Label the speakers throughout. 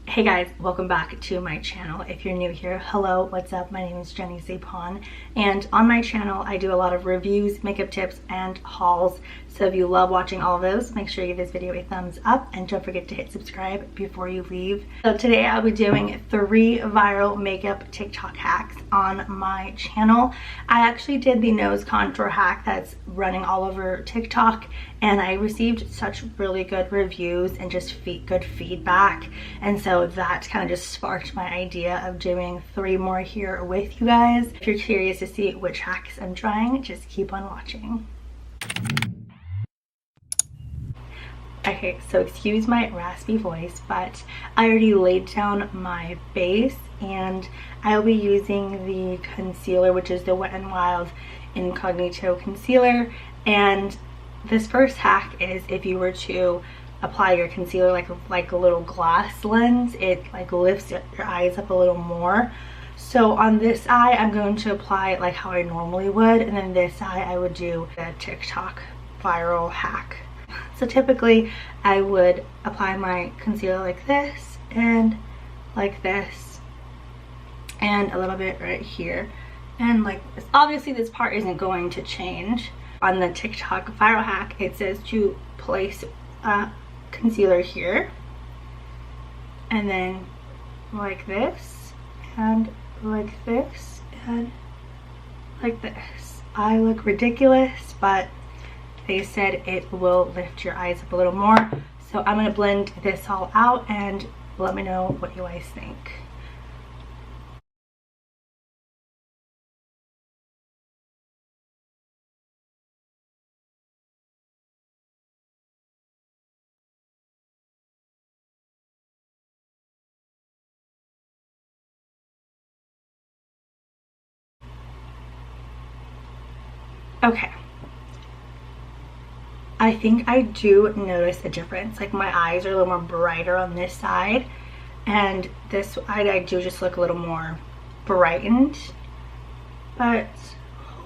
Speaker 1: Hey guys, welcome back to my channel. If you're new here, hello, what's up? My name is Jenny Zapon, and on my channel I do a lot of reviews, makeup tips, and hauls. So if you love watching all of those, make sure you give this video a thumbs up and don't forget to hit subscribe before you leave. So today I'll be doing 3 viral makeup TikTok hacks on my channel. I actually did the nose contour hack that's running all over TikTok, and I received such really good reviews and just good feedback, and so that kind of just sparked my idea of doing 3 more here with you guys. If you're curious to see which hacks I'm trying, just keep on watching. Okay, so excuse my raspy voice, but I already laid down my base and I'll be using the concealer, which is the Wet n Wild Incognito Concealer. And this first hack is if you were to apply your concealer like a little glass lens, it like lifts your eyes up a little more. So on this eye I'm going to apply it like how I normally would, and then this eye I would do a TikTok viral hack. So typically I would apply my concealer like this and like this and a little bit right here and like this. Obviously this part isn't going to change. On the TikTok viral hack it says to place concealer here and then like this and like this and like this. I look ridiculous, but they said it will lift your eyes up a little more. So I'm going to blend this all out and let me know what you guys think. Okay. I think I do notice a difference. Like my eyes are a little more brighter on this side, and this side I do just look a little more brightened. But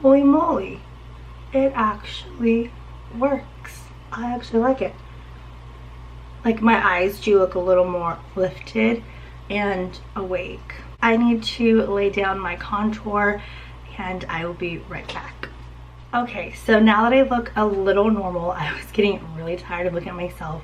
Speaker 1: holy moly, it actually works. I actually like it. Like my eyes do look a little more lifted and awake. I need to lay down my contour and I will be right back. Okay, so now that I look a little normal, I was getting really tired of looking at myself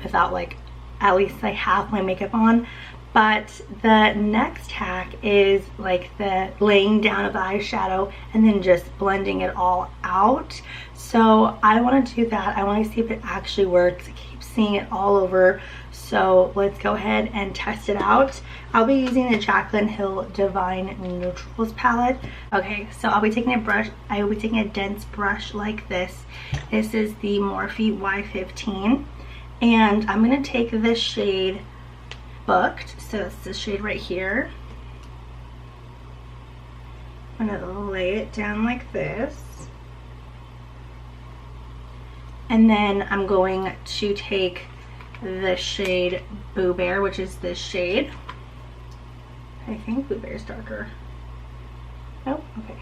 Speaker 1: without like at least like half my makeup on. But the next hack is like the laying down of the eyeshadow and then just blending it all out. So I want to do that. I want to see if it actually works. I keep seeing it all over. So let's go ahead and test it out. I'll be using the Jaclyn Hill Divine Neutrals palette. Okay, so I'll be taking a brush. I will be taking a dense brush like this. This is the Morphe Y15. And I'm going to take this shade Booked. So it's this shade right here. I'm going to lay it down like this. And then I'm going to take the shade Boo Bear, which is this shade. I think Boo Bear is darker. Oh, okay.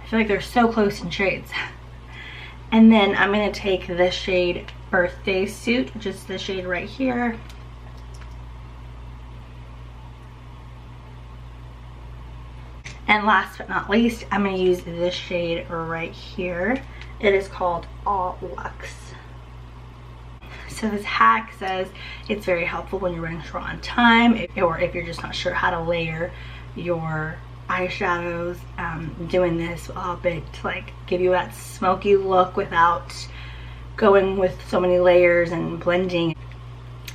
Speaker 1: I feel like they're so close in shades. And then I'm going to take the shade Birthday Suit, which is the shade right here. And last but not least, I'm going to use this shade right here. It is called All Luxe. So this hack says it's very helpful when you're running short on time, or if you're just not sure how to layer your eyeshadows. Doing this will help it to like give you that smoky look without going with so many layers and blending.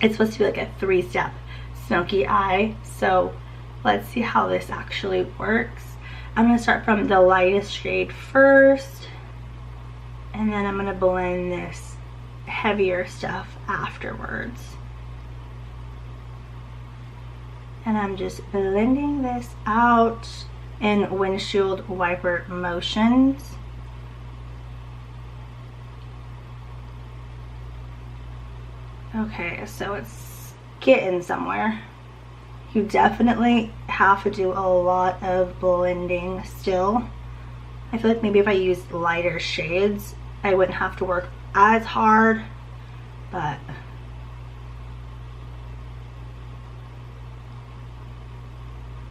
Speaker 1: It's supposed to be like a 3-step smoky eye. So let's see how this actually works. I'm going to start from the lightest shade first, and then I'm going to blend this heavier stuff afterwards. And I'm just blending this out in windshield wiper motions. Okay, so it's getting somewhere. You definitely have to do a lot of blending still. I feel like maybe if I used lighter shades, I wouldn't have to work as hard, but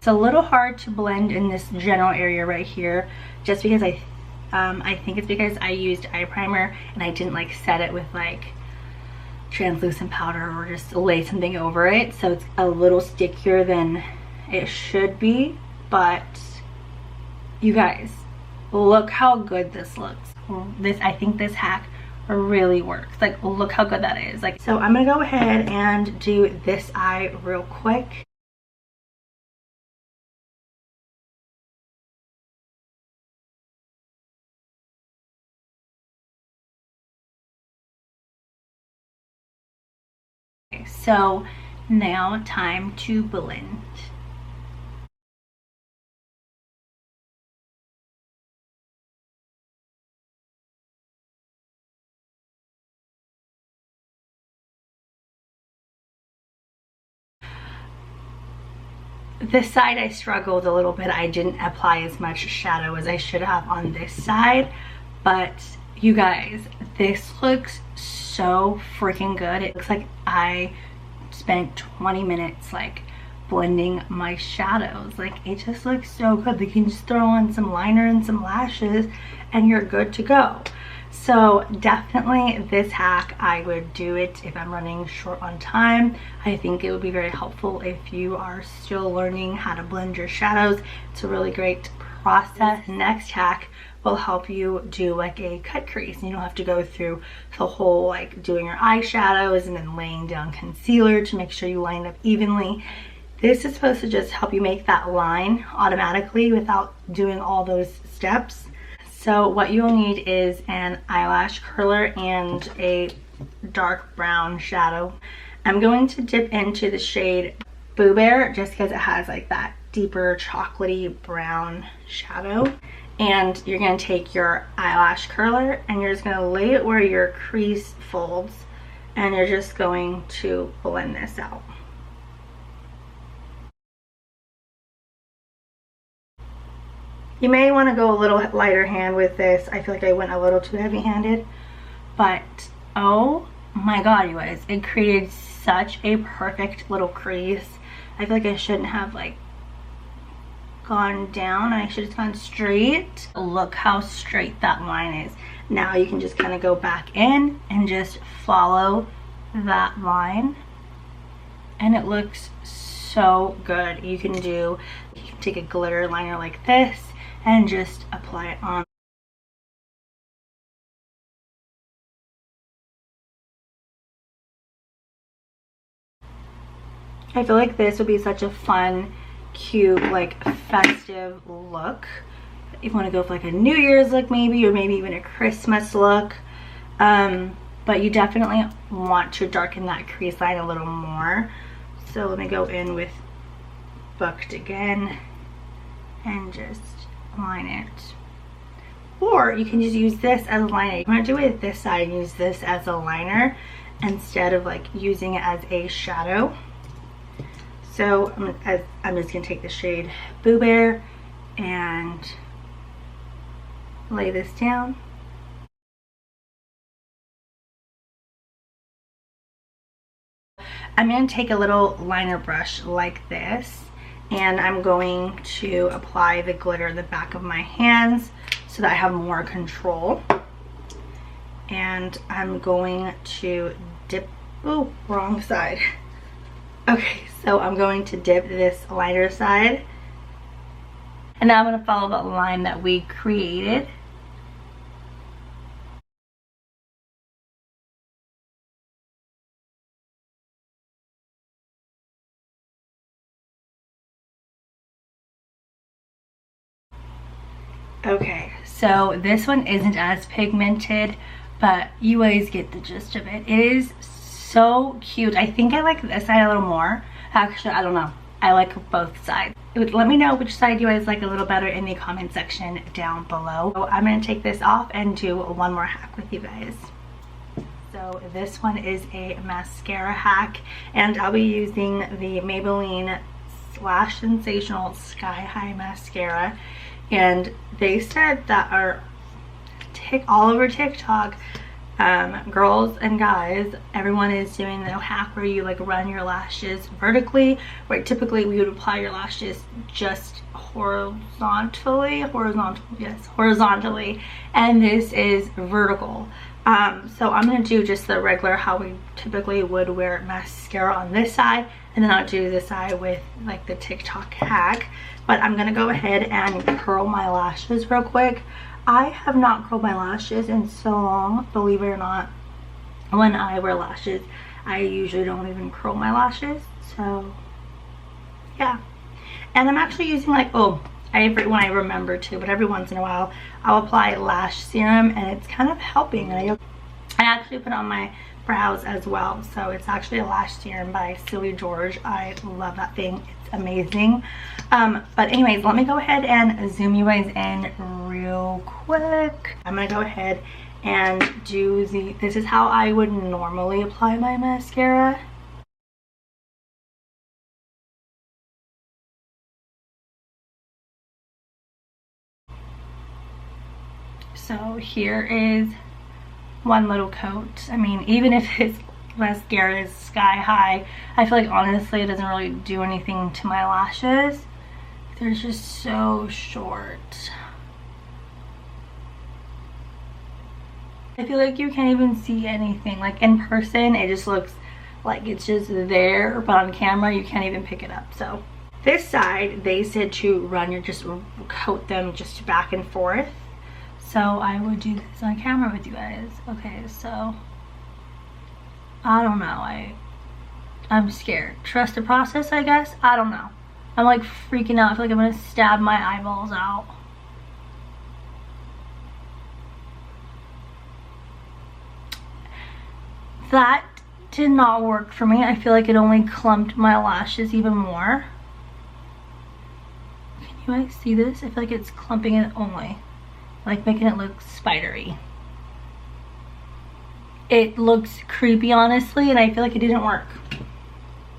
Speaker 1: It's a little hard to blend in this general area right here, just because I think it's because I used eye primer and I didn't like set it with like translucent powder or just lay something over it, so it's a little stickier than it should be. But you guys, look how good this looks. I think this hack really works. Like, look how good that is. Like, so I'm gonna go ahead and do this eye real quick. So now time to blend. This side I struggled a little bit. I didn't apply as much shadow as I should have on this side, but you guys, this looks so freaking good. It looks like I spent 20 minutes like blending my shadows. Like, it just looks so good. Like, you can just throw on some liner and some lashes and you're good to go. So definitely this hack, I would do it if I'm running short on time. I think it would be very helpful if you are still learning how to blend your shadows. It's a really great process. Next hack will help you do like a cut crease, and you don't have to go through the whole like doing your eyeshadows and then laying down concealer to make sure you line up evenly. This is supposed to just help you make that line automatically without doing all those steps. So what you'll need is an eyelash curler and a dark brown shadow. I'm going to dip into the shade Boo Bear just because it has like that deeper chocolatey brown shadow. And you're going to take your eyelash curler and you're just going to lay it where your crease folds, and you're just going to blend this out. You may want to go a little lighter hand with this. I feel like I went a little too heavy-handed, but oh my god, you guys, it created such a perfect little crease. I feel like I shouldn't have like gone down. I should have gone straight. Look how straight that line is. Now you can just kind of go back in and just follow that line, and it looks so good. You can take a glitter liner like this and just apply it on. I feel like this would be such a fun, cute, like festive look. If you want to go for like a New Year's look maybe, or maybe even a Christmas look. But you definitely want to darken that crease line a little more. So let me go in with Booked again and just line it. Or you can just use this as a liner. You want to do it this side and use this as a liner instead of like using it as a shadow. So I'm just going to take the shade Boo Bear and lay this down. I'm going to take a little liner brush like this, and I'm going to apply the glitter in the back of my hands so that I have more control. And I'm going to dip, oh, wrong side. Okay, so I'm going to dip this lighter side. And now I'm going to follow the line that we created. Okay, so this one isn't as pigmented, but you guys get the gist of it. It is so cute. I think I like this side a little more. Actually, I don't know. I like both sides. Let me know which side you guys like a little better in the comment section down below. So I'm going to take this off and do one more hack with you guys. So this one is a mascara hack, and I'll be using the Maybelline Slash Sensational Sky High Mascara. And they said that all over TikTok, Girls and guys, everyone is doing the hack where you like run your lashes vertically, where typically we would apply your lashes just horizontally, and this is vertical. So I'm gonna do just the regular how we typically would wear mascara on this side, and then I'll do this side with like the TikTok hack. But I'm gonna go ahead and curl my lashes real quick. I have not curled my lashes in so long, believe it or not. When I wear lashes, I usually don't even curl my lashes, so yeah. And I'm actually using like, when I remember to, but every once in a while, I'll apply lash serum, and it's kind of helping. I actually put on my brows as well, so it's actually a lash serum by Silly George. I love that thing, it's amazing. But anyways, let me go ahead and zoom you guys in real quick. I'm gonna go ahead and do this is how I would normally apply my mascara. So here is one little coat. I mean, even if this mascara is sky high, I feel like honestly it doesn't really do anything to my lashes. They're just so short. I feel like you can't even see anything. Like in person, it just looks like it's just there, but on camera, you can't even pick it up. So this side, they said to just coat them just back and forth. So I would do this on camera with you guys. Okay, so I don't know. I'm scared. Trust the process, I guess. I don't know. I'm like freaking out. I feel like I'm gonna stab my eyeballs out. That did not work for me. I feel like it only clumped my lashes even more. Can you guys see this? I feel like it's clumping it only, like making it look spidery. It looks creepy, honestly, and I feel like it didn't work.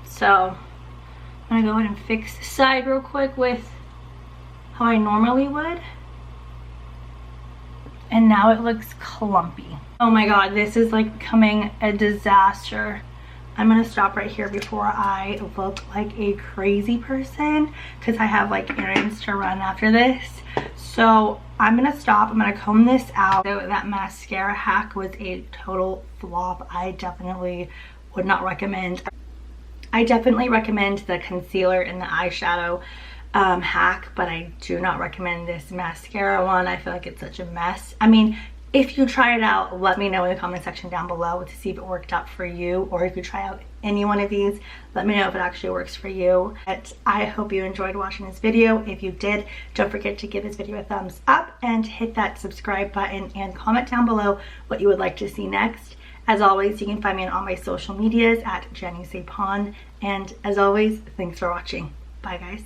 Speaker 1: So I'm gonna go ahead and fix the side real quick with how I normally would. And now it looks clumpy. Oh my god, this is like becoming a disaster. I'm gonna stop right here before I look like a crazy person, because I have like errands to run after this. So I'm gonna stop. I'm gonna comb this out. So that mascara hack was a total flop. I definitely would not recommend. I definitely recommend the concealer and the eyeshadow hack, but I do not recommend this mascara one. I feel like it's such a mess. I mean, if you try it out, let me know in the comment section down below to see if it worked out for you, or if you try out any one of these, let me know if it actually works for you. But I hope you enjoyed watching this video. If you did, don't forget to give this video a thumbs up and hit that subscribe button, and comment down below what you would like to see next. As always, you can find me on all my social medias at Jenny Sapon. And as always, thanks for watching. Bye guys.